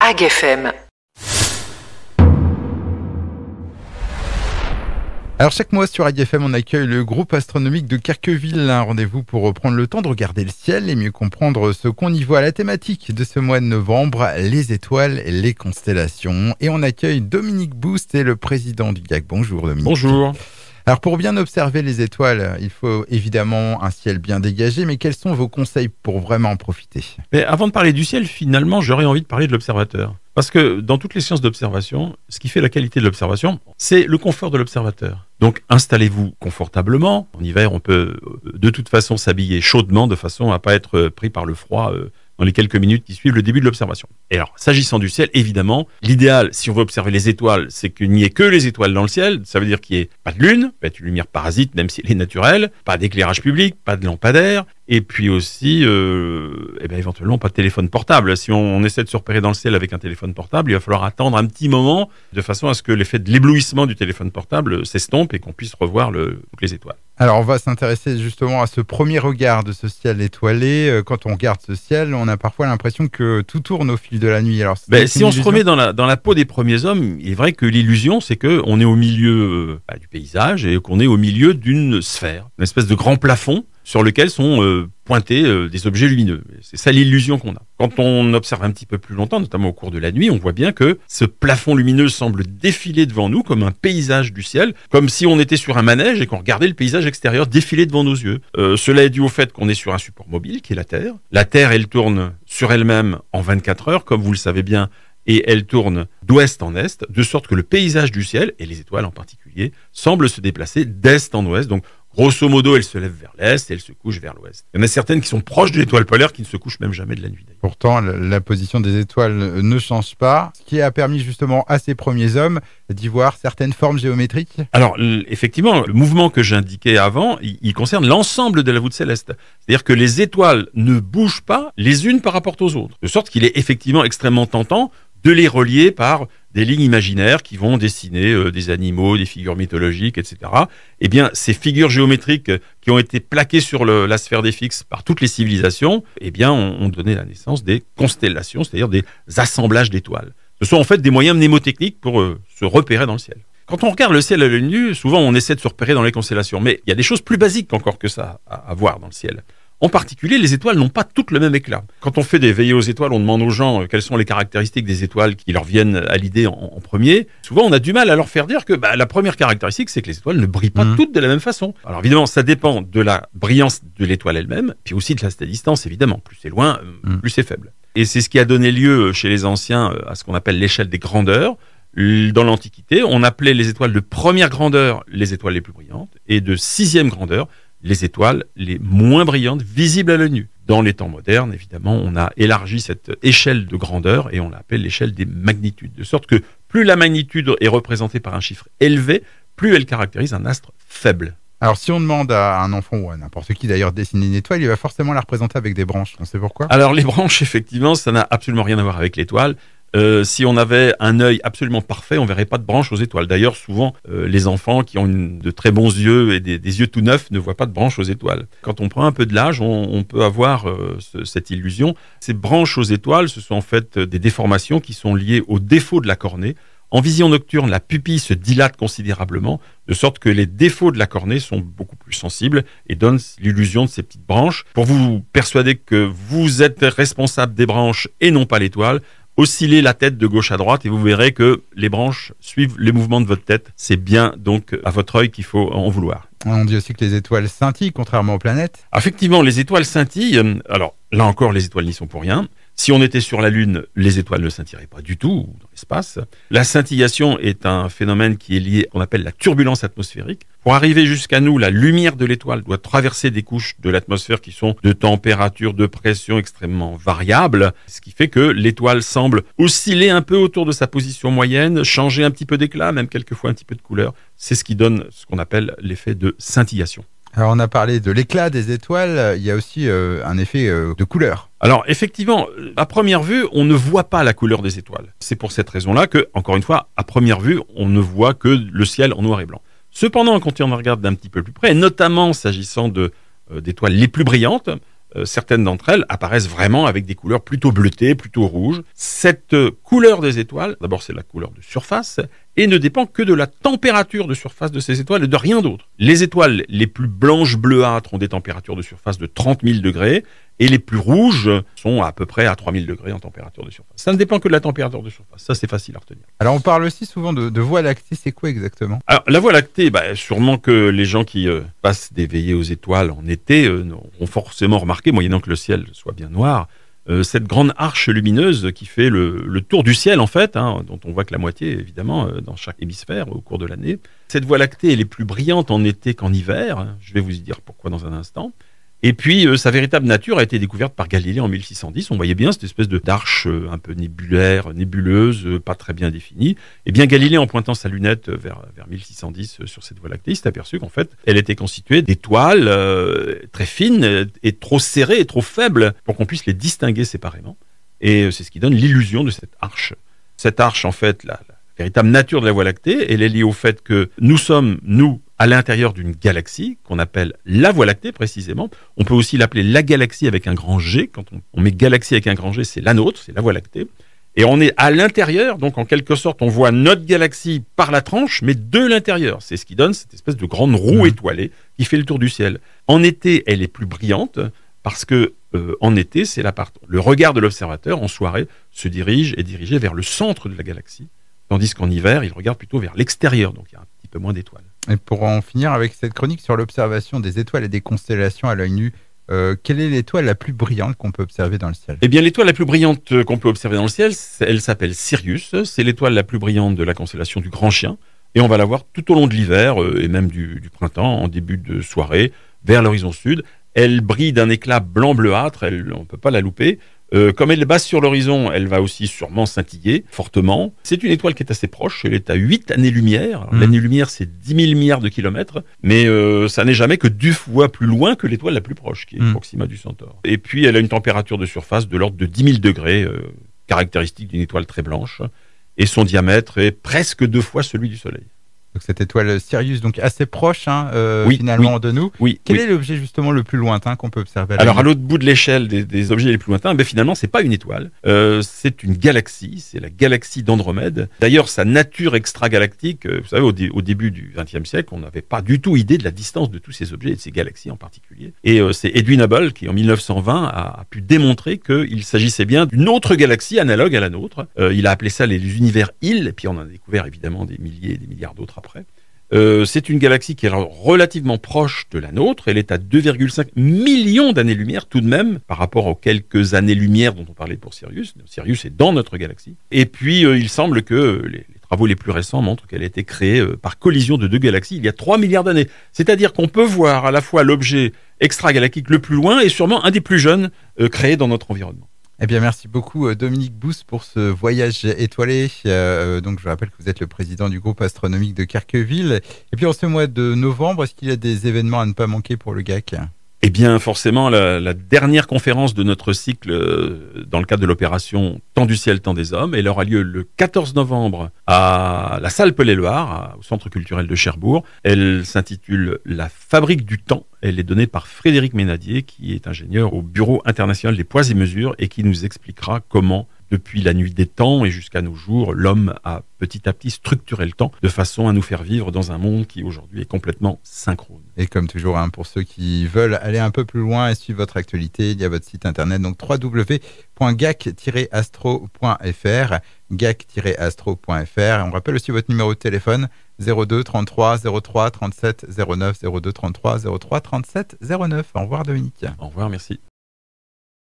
AgFM. Alors chaque mois sur AgFM, on accueille le groupe astronomique de Carqueville. Un rendez-vous pour reprendre le temps de regarder le ciel et mieux comprendre ce qu'on y voit. La thématique de ce mois de novembre, les étoiles et les constellations. Et on accueille Dominique Boust, le président du GAC. Bonjour Dominique. Bonjour. Alors pour bien observer les étoiles, il faut évidemment un ciel bien dégagé, mais quels sont vos conseils pour vraiment en profiter ? Mais avant de parler du ciel, finalement, j'aurais envie de parler de l'observateur. Parce que dans toutes les sciences d'observation, ce qui fait la qualité de l'observation, c'est le confort de l'observateur. Donc installez-vous confortablement. En hiver, on peut de toute façon s'habiller chaudement de façon à ne pas être pris par le froid dans les quelques minutes qui suivent le début de l'observation. Et alors, s'agissant du ciel, évidemment, l'idéal, si on veut observer les étoiles, c'est qu'il n'y ait que les étoiles dans le ciel. Ça veut dire qu'il n'y ait pas de lune, peut être une lumière parasite, même si elle est naturelle, pas d'éclairage public, pas de lampadaire, et puis aussi, éventuellement, pas de téléphone portable. Si on essaie de se repérer dans le ciel avec un téléphone portable, il va falloir attendre un petit moment, de façon à ce que l'effet de l'éblouissement du téléphone portable s'estompe et qu'on puisse revoir toutes les étoiles. Alors on va s'intéresser justement à ce premier regard de ce ciel étoilé. Quand on regarde ce ciel, on a parfois l'impression que tout tourne au fil de la nuit. Alors, si on se remet dans la peau des premiers hommes, il est vrai que l'illusion, c'est qu'on est au milieu du paysage et qu'on est au milieu d'une sphère, une espèce de grand plafond sur lequel sont pointés des objets lumineux. C'est ça l'illusion qu'on a. Quand on observe un petit peu plus longtemps, notamment au cours de la nuit, on voit bien que ce plafond lumineux semble défiler devant nous comme un paysage du ciel, comme si on était sur un manège et qu'on regardait le paysage extérieur défiler devant nos yeux. Cela est dû au fait qu'on est sur un support mobile qui est la Terre. La Terre, elle tourne sur elle-même en 24 heures, comme vous le savez bien, et elle tourne d'ouest en est, de sorte que le paysage du ciel, et les étoiles en particulier, semble se déplacer d'est en ouest. Donc, grosso modo, elle se lève vers l'est et elle se couche vers l'ouest. Il y en a certaines qui sont proches de l'étoile polaire qui ne se couchent même jamais de la nuit. D'ailleurs. Pourtant, la position des étoiles ne change pas, ce qui a permis justement à ces premiers hommes d'y voir certaines formes géométriques. Alors, effectivement, le mouvement que j'indiquais avant, il concerne l'ensemble de la voûte céleste. C'est-à-dire que les étoiles ne bougent pas les unes par rapport aux autres, de sorte qu'il est effectivement extrêmement tentant de les relier par des lignes imaginaires qui vont dessiner des animaux, des figures mythologiques, etc. Eh bien, ces figures géométriques qui ont été plaquées sur la sphère des fixes par toutes les civilisations, eh bien, ont donné la naissance des constellations, c'est-à-dire des assemblages d'étoiles. Ce sont en fait des moyens mnémotechniques pour se repérer dans le ciel. Quand on regarde le ciel à l'œil nu, souvent on essaie de se repérer dans les constellations, mais il y a des choses plus basiques encore que ça à voir dans le ciel. En particulier, les étoiles n'ont pas toutes le même éclat. Quand on fait des veillées aux étoiles, on demande aux gens quelles sont les caractéristiques des étoiles qui leur viennent à l'idée en premier. Souvent, on a du mal à leur faire dire que la première caractéristique, c'est que les étoiles ne brillent pas toutes de la même façon. Alors évidemment, ça dépend de la brillance de l'étoile elle-même, puis aussi de sa distance, évidemment. Plus c'est loin, plus c'est faible. Et c'est ce qui a donné lieu chez les anciens à ce qu'on appelle l'échelle des grandeurs. Dans l'Antiquité, on appelait les étoiles de première grandeur les étoiles les plus brillantes, et de sixième grandeur les étoiles les moins brillantes, visibles à l'œil nu. Dans les temps modernes, évidemment, on a élargi cette échelle de grandeur et on l'appelle l'échelle des magnitudes. De sorte que plus la magnitude est représentée par un chiffre élevé, plus elle caractérise un astre faible. Alors si on demande à un enfant ou à n'importe qui d'ailleurs de dessiner une étoile, il va forcément la représenter avec des branches. On sait pourquoi ? Alors les branches, effectivement, ça n'a absolument rien à voir avec l'étoile. Si on avait un œil absolument parfait, on verrait pas de branches aux étoiles. D'ailleurs, souvent, les enfants qui ont de très bons yeux et des yeux tout neufs ne voient pas de branches aux étoiles. Quand on prend un peu de l'âge, on peut avoir cette illusion. Ces branches aux étoiles, ce sont en fait des déformations qui sont liées au défaut de la cornée. En vision nocturne, la pupille se dilate considérablement, de sorte que les défauts de la cornée sont beaucoup plus sensibles et donnent l'illusion de ces petites branches. Pour vous persuader que vous êtes responsable des branches et non pas l'étoile, oscillez la tête de gauche à droite et vous verrez que les branches suivent les mouvements de votre tête. C'est bien donc à votre œil qu'il faut en vouloir. On dit aussi que les étoiles scintillent, contrairement aux planètes. Effectivement, les étoiles scintillent. Alors là encore, les étoiles n'y sont pour rien. Si on était sur la Lune, les étoiles ne scintilleraient pas du tout dans l'espace. La scintillation est un phénomène qui est lié, qu'on appelle la turbulence atmosphérique. Pour arriver jusqu'à nous, la lumière de l'étoile doit traverser des couches de l'atmosphère qui sont de température, de pression extrêmement variables, ce qui fait que l'étoile semble osciller un peu autour de sa position moyenne, changer un petit peu d'éclat, même quelquefois un petit peu de couleur. C'est ce qui donne ce qu'on appelle l'effet de scintillation. Alors on a parlé de l'éclat des étoiles, il y a aussi un effet de couleur. Alors effectivement, à première vue, on ne voit pas la couleur des étoiles. C'est pour cette raison-là que, encore une fois, à première vue, on ne voit que le ciel en noir et blanc. Cependant, quand on regarde d'un petit peu plus près, notamment s'agissant d'étoiles les plus brillantes, certaines d'entre elles apparaissent vraiment avec des couleurs plutôt bleutées, plutôt rouges. Cette couleur des étoiles, d'abord c'est la couleur de surface, et ne dépend que de la température de surface de ces étoiles et de rien d'autre. Les étoiles les plus blanches bleuâtres ont des températures de surface de 30 000 degrés, et les plus rouges sont à peu près à 3000 degrés en température de surface. Ça ne dépend que de la température de surface. Ça, c'est facile à retenir. Alors, on parle aussi souvent de Voie lactée. C'est quoi exactement? Alors, la Voie lactée, sûrement que les gens qui passent des veillées aux étoiles en été ont forcément remarqué, moyennant que le ciel soit bien noir, cette grande arche lumineuse qui fait le tour du ciel, en fait, dont on voit que la moitié, évidemment, dans chaque hémisphère au cours de l'année. Cette Voie lactée, elle est plus brillante en été qu'en hiver. Je vais vous y dire pourquoi dans un instant. Et puis, sa véritable nature a été découverte par Galilée en 1610. On voyait bien cette espèce d'arche un peu nébuleuse, pas très bien définie. Et bien, Galilée, en pointant sa lunette vers 1610 sur cette Voie lactée, s'est aperçu qu'en fait, elle était constituée d'étoiles très fines et trop serrées et trop faibles pour qu'on puisse les distinguer séparément. Et c'est ce qui donne l'illusion de cette arche. Cette arche, en fait, la véritable nature de la Voie lactée, elle est liée au fait que nous sommes, à l'intérieur d'une galaxie, qu'on appelle la Voie lactée précisément. On peut aussi l'appeler la galaxie avec un grand G. Quand on met galaxie avec un grand G, c'est la nôtre, c'est la Voie lactée. Et on est à l'intérieur, donc en quelque sorte, on voit notre galaxie par la tranche, mais de l'intérieur. C'est ce qui donne cette espèce de grande roue étoilée qui fait le tour du ciel. En été, elle est plus brillante, parce que en été, c'est le regard de l'observateur en soirée est dirigé vers le centre de la galaxie, tandis qu'en hiver, il regarde plutôt vers l'extérieur, donc il y a un petit peu moins d'étoiles. Et pour en finir avec cette chronique sur l'observation des étoiles et des constellations à l'œil nu, quelle est l'étoile la plus brillante qu'on peut observer dans le ciel? Eh bien, l'étoile la plus brillante qu'on peut observer dans le ciel, elle s'appelle Sirius. C'est l'étoile la plus brillante de la constellation du Grand Chien. Et on va la voir tout au long de l'hiver et même du printemps, en début de soirée, vers l'horizon sud. Elle brille d'un éclat blanc bleuâtre, on ne peut pas la louper. Comme elle passe sur l'horizon, elle va aussi sûrement scintiller fortement. C'est une étoile qui est assez proche, elle est à 8 années-lumière. L'année-lumière, c'est 10 000 milliards de kilomètres, mais ça n'est jamais que 2 fois plus loin que l'étoile la plus proche, qui est Proxima du Centaure. Et puis, elle a une température de surface de l'ordre de 10 000 degrés, caractéristique d'une étoile très blanche, et son diamètre est presque 2 fois celui du Soleil. Donc cette étoile Sirius, donc assez proche finalement de nous. Quel est l'objet justement le plus lointain qu'on peut observer à l'autre bout de l'échelle des objets les plus lointains, finalement c'est pas une étoile, c'est une galaxie, c'est la galaxie d'Andromède. D'ailleurs sa nature extragalactique, vous savez au début du XXe siècle, on n'avait pas du tout idée de la distance de tous ces objets et de ces galaxies en particulier. Et c'est Edwin Hubble qui en 1920 a pu démontrer qu'il s'agissait bien d'une autre galaxie analogue à la nôtre. Il a appelé ça les univers Hill, et puis on en a découvert évidemment des milliers et des milliards d'autres après. C'est une galaxie qui est relativement proche de la nôtre. Elle est à 2,5 millions d'années-lumière tout de même par rapport aux quelques années-lumière dont on parlait pour Sirius. Sirius est dans notre galaxie. Et puis il semble que les travaux les plus récents montrent qu'elle a été créée par collision de 2 galaxies il y a 3 milliards d'années. C'est-à-dire qu'on peut voir à la fois l'objet extragalactique le plus loin et sûrement un des plus jeunes créés dans notre environnement. Eh bien, merci beaucoup Dominique Bousse pour ce voyage étoilé. Donc, je rappelle que vous êtes le président du groupe astronomique de Carqueville. Et puis, en ce mois de novembre, est-ce qu'il y a des événements à ne pas manquer pour le GAC ? Eh bien, forcément, la dernière conférence de notre cycle dans le cadre de l'opération Temps du ciel, temps des hommes, elle aura lieu le 14 novembre à la salle Pelé-Loire, au Centre culturel de Cherbourg. Elle s'intitule « La fabrique du temps ». Elle est donnée par Frédéric Ménadier, qui est ingénieur au Bureau international des poids et mesures et qui nous expliquera comment, depuis la nuit des temps et jusqu'à nos jours, l'homme a petit à petit structuré le temps de façon à nous faire vivre dans un monde qui aujourd'hui est complètement synchrone. Et comme toujours, pour ceux qui veulent aller un peu plus loin et suivre votre actualité, il y a votre site internet, donc www.gac-astro.fr, gac-astro.fr. On rappelle aussi votre numéro de téléphone 02 33 03 37 09, 02 33 03 37 09. Au revoir Dominique. Au revoir, merci.